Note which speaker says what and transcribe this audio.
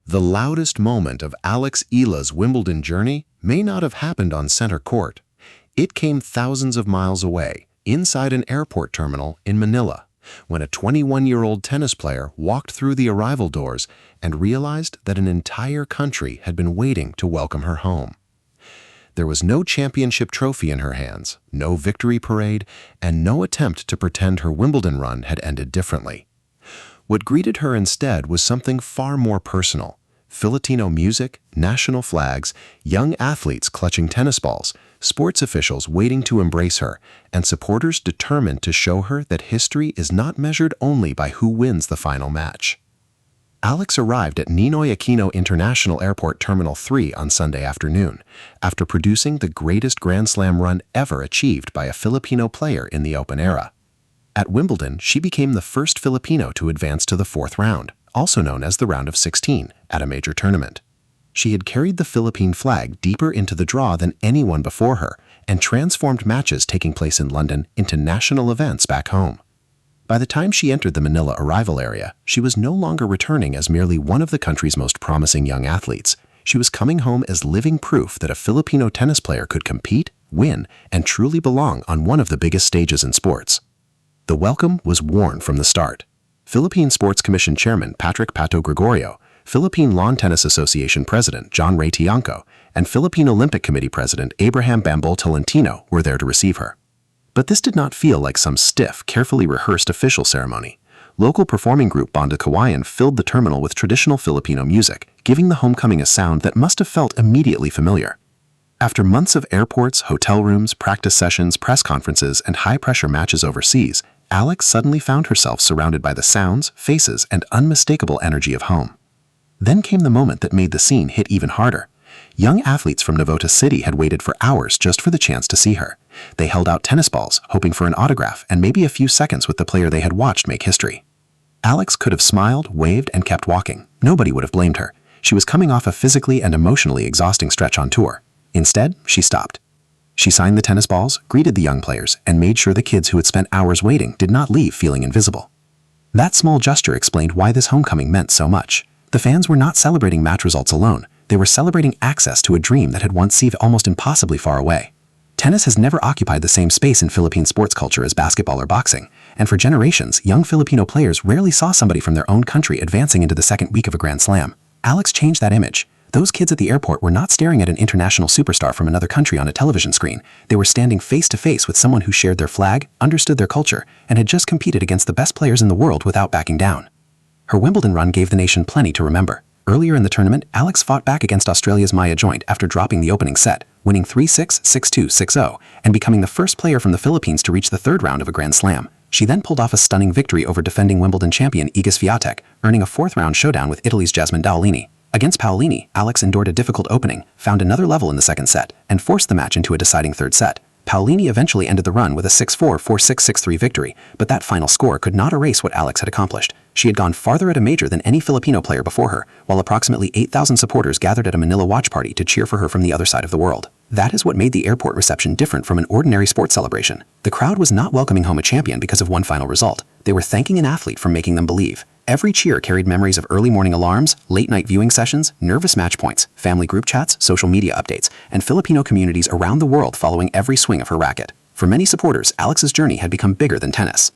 Speaker 1: The loudest moment of Alex Eala's Wimbledon journey may not have happened on center court. It came thousands of miles away, inside an airport terminal in Manila, when a 21-year-old tennis player walked through the arrival doors and realized that an entire country had been waiting to welcome her home. There was no championship trophy in her hands, no victory parade, and no attempt to pretend her Wimbledon run had ended differently. What greeted her instead was something far more personal: Filipino music, national flags, young athletes clutching tennis balls, sports officials waiting to embrace her, and supporters determined to show her that history is not measured only by who wins the final match. Alex arrived at Ninoy Aquino International Airport Terminal 3 on Sunday afternoon, after producing the greatest Grand Slam run ever achieved by a Filipino player in the Open era. At Wimbledon, she became the first Filipino to advance to the fourth round, also known as the round of 16, at a major tournament. She had carried the Philippine flag deeper into the draw than anyone before her and transformed matches taking place in London into national events back home. By the time she entered the Manila arrival area, she was no longer returning as merely one of the country's most promising young athletes. She was coming home as living proof that a Filipino tennis player could compete, win, and truly belong on one of the biggest stages in sports. The welcome was warm from the start. Philippine Sports Commission Chairman Patrick Pato Gregorio, Philippine Lawn Tennis Association President John Ray Tiangco, and Philippine Olympic Committee President Abraham Bambol Tolentino were there to receive her. But this did not feel like some stiff, carefully rehearsed official ceremony. Local performing group Banda Kawayan filled the terminal with traditional Filipino music, giving the homecoming a sound that must have felt immediately familiar. After months of airports, hotel rooms, practice sessions, press conferences, and high-pressure matches overseas, Alex suddenly found herself surrounded by the sounds, faces, and unmistakable energy of home. Then came the moment that made the scene hit even harder. Young athletes from Navotas City had waited for hours just for the chance to see her. They held out tennis balls, hoping for an autograph and maybe a few seconds with the player they had watched make history. Alex could have smiled, waved, and kept walking. Nobody would have blamed her. She was coming off a physically and emotionally exhausting stretch on tour. Instead, she stopped. She signed the tennis balls, greeted the young players, and made sure the kids who had spent hours waiting did not leave feeling invisible. That small gesture explained why this homecoming meant so much. The fans were not celebrating match results alone. They were celebrating access to a dream that had once seemed almost impossibly far away. Tennis has never occupied the same space in Philippine sports culture as basketball or boxing, and for generations, young Filipino players rarely saw somebody from their own country advancing into the second week of a Grand Slam. Alex changed that image. Those kids at the airport were not staring at an international superstar from another country on a television screen. They were standing face to face with someone who shared their flag, understood their culture, and had just competed against the best players in the world without backing down. Her Wimbledon run gave the nation plenty to remember. Earlier in the tournament, Alex fought back against Australia's Maya Joint after dropping the opening set, winning 3-6, 6-2, 6-0, and becoming the first player from the Philippines to reach the third round of a Grand Slam. She then pulled off a stunning victory over defending Wimbledon champion Iga Swiatek, earning a fourth-round showdown with Italy's Jasmine Paolini. Against Paolini, Alex endured a difficult opening, found another level in the second set, and forced the match into a deciding third set. Paolini eventually ended the run with a 6-4, 4-6, 6-3 victory, but that final score could not erase what Alex had accomplished. She had gone farther at a major than any Filipino player before her, while approximately 8,000 supporters gathered at a Manila watch party to cheer for her from the other side of the world. That is what made the airport reception different from an ordinary sports celebration. The crowd was not welcoming home a champion because of one final result. They were thanking an athlete for making them believe. Every cheer carried memories of early morning alarms, late-night viewing sessions, nervous match points, family group chats, social media updates, and Filipino communities around the world following every swing of her racket. For many supporters, Alex's journey had become bigger than tennis.